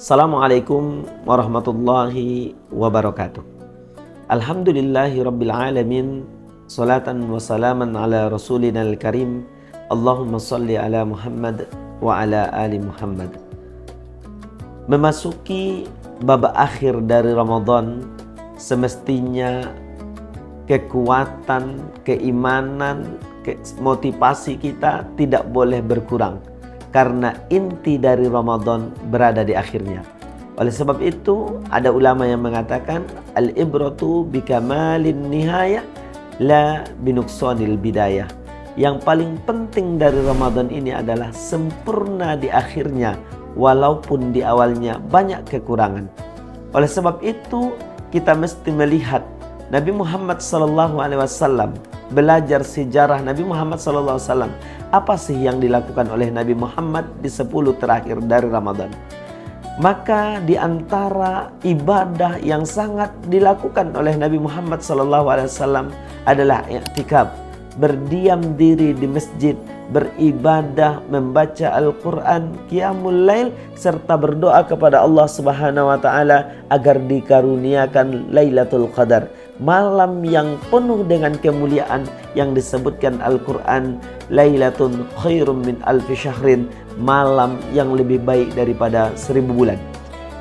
Assalamualaikum warahmatullahi wabarakatuh. Alhamdulillahi rabbil alamin. Salatan wa salaman ala rasulinal karim. Allahumma salli ala Muhammad wa ala ali Muhammad. Memasuki babak akhir dari Ramadan, semestinya kekuatan, keimanan, motivasi kita tidak boleh berkurang. Karena inti dari Ramadan berada di akhirnya. Oleh sebab itu, ada ulama yang mengatakan al-ibratu bikamalin nihayah la binuqsanil bidayah. Yang paling penting dari Ramadan ini adalah sempurna di akhirnya, walaupun di awalnya banyak kekurangan. Oleh sebab itu, kita mesti melihat Nabi Muhammad SAW, belajar sejarah Nabi Muhammad SAW. Apa sih yang dilakukan oleh Nabi Muhammad di 10 terakhir dari Ramadan? Maka di antara ibadah yang sangat dilakukan oleh Nabi Muhammad SAW adalah i'tikaf, berdiam diri di masjid, beribadah, membaca Al-Quran, qiyamul lail, serta berdoa kepada Allah Subhanahu wa Ta'ala agar dikaruniakan Lailatul Qadar, malam yang penuh dengan kemuliaan yang disebutkan Al-Quran, Lailatun khairum min alfi syahrin, malam yang lebih baik daripada 1000 bulan.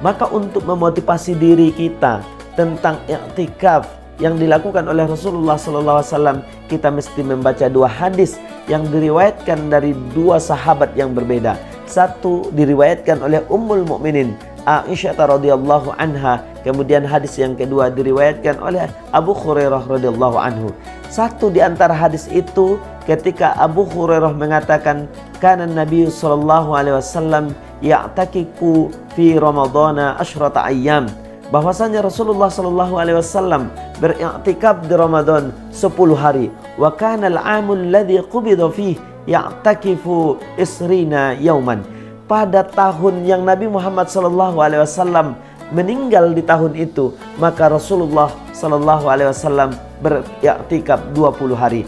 Maka untuk memotivasi diri kita tentang i'tikaf yang dilakukan oleh Rasulullah SAW, kita mesti membaca 2 hadis yang diriwayatkan dari 2 sahabat yang berbeda. Satu diriwayatkan oleh Ummul Mukminin Aisyah radhiyallahu anha, kemudian hadis yang kedua diriwayatkan oleh Abu Hurairah radhiyallahu anhu. Satu di antara hadis itu ketika Abu Hurairah mengatakan kana Nabi sallallahu alaihi wasallam ya'takifu fi Ramadhana asyrata ayyam, bahwasanya Rasulullah sallallahu alaihi wasallam beriktikaf di Ramadan 10 hari. Wa kana al-'amul ladzi qubida fihi ya'takifu isrina yauman. Pada tahun yang Nabi Muhammad SAW meninggal di tahun itu, maka Rasulullah SAW beriktikaf 20 hari.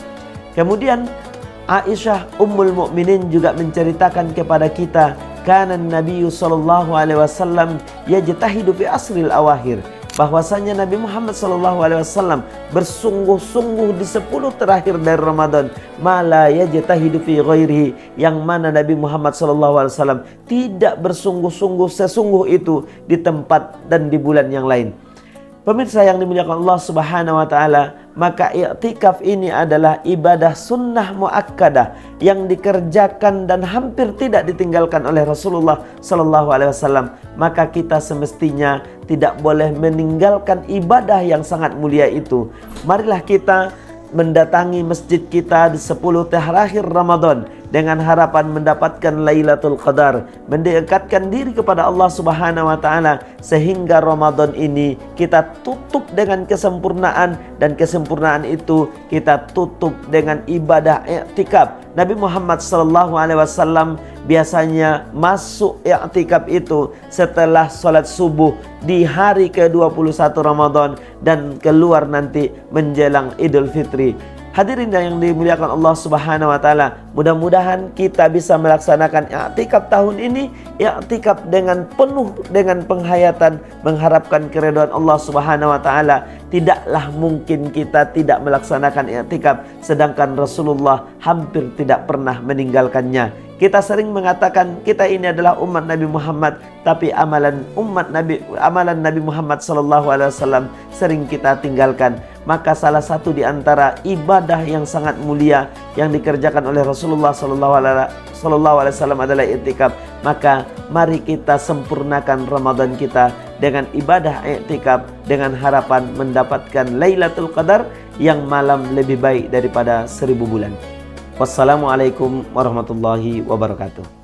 Kemudian Aisyah Ummul Mukminin juga menceritakan kepada kita, kana Nabi SAW yajtahidu fi asril awakhir, bahwasanya Nabi Muhammad SAW bersungguh-sungguh di 10 terakhir dari Ramadan, mala yajtahidu fi ghairihi, yang mana Nabi Muhammad SAW tidak bersungguh-sungguh sesungguh itu di tempat dan di bulan yang lain. Pemirsa yang dimuliakan Allah Subhanahu wa Ta'ala, maka i'tikaf ini adalah ibadah sunnah muakkadah yang dikerjakan dan hampir tidak ditinggalkan oleh Rasulullah SAW. Maka kita semestinya tidak boleh meninggalkan ibadah yang sangat mulia itu. Marilah kita mendatangi masjid kita di 10 terakhir Ramadan dengan harapan mendapatkan Lailatul Qadar, mendekatkan diri kepada Allah Subhanahu wa Ta'ala, sehingga Ramadan ini kita tutup dengan kesempurnaan, dan kesempurnaan itu kita tutup dengan ibadah i'tikaf. Nabi Muhammad SAW biasanya masuk i'tikaf itu setelah sholat subuh di hari ke-21 Ramadan dan keluar nanti menjelang Idul Fitri. Hadirin yang dimuliakan Allah Subhanahu wa Ta'ala, mudah-mudahan kita bisa melaksanakan i'tikaf tahun ini, i'tikaf dengan penuh dengan penghayatan, mengharapkan keridhaan Allah Subhanahu wa Ta'ala. Tidaklah mungkin kita tidak melaksanakan i'tikaf, sedangkan Rasulullah hampir tidak pernah meninggalkannya. Kita sering mengatakan kita ini adalah umat Nabi Muhammad, tapi amalan Nabi Muhammad SAW sering kita tinggalkan. Maka salah satu di antara ibadah yang sangat mulia yang dikerjakan oleh Rasulullah SAW adalah i'tikaf. Maka mari kita sempurnakan Ramadan kita dengan ibadah i'tikaf, dengan harapan mendapatkan Lailatul Qadar yang malam lebih baik daripada 1000 bulan. Wassalamualaikum warahmatullahi wabarakatuh.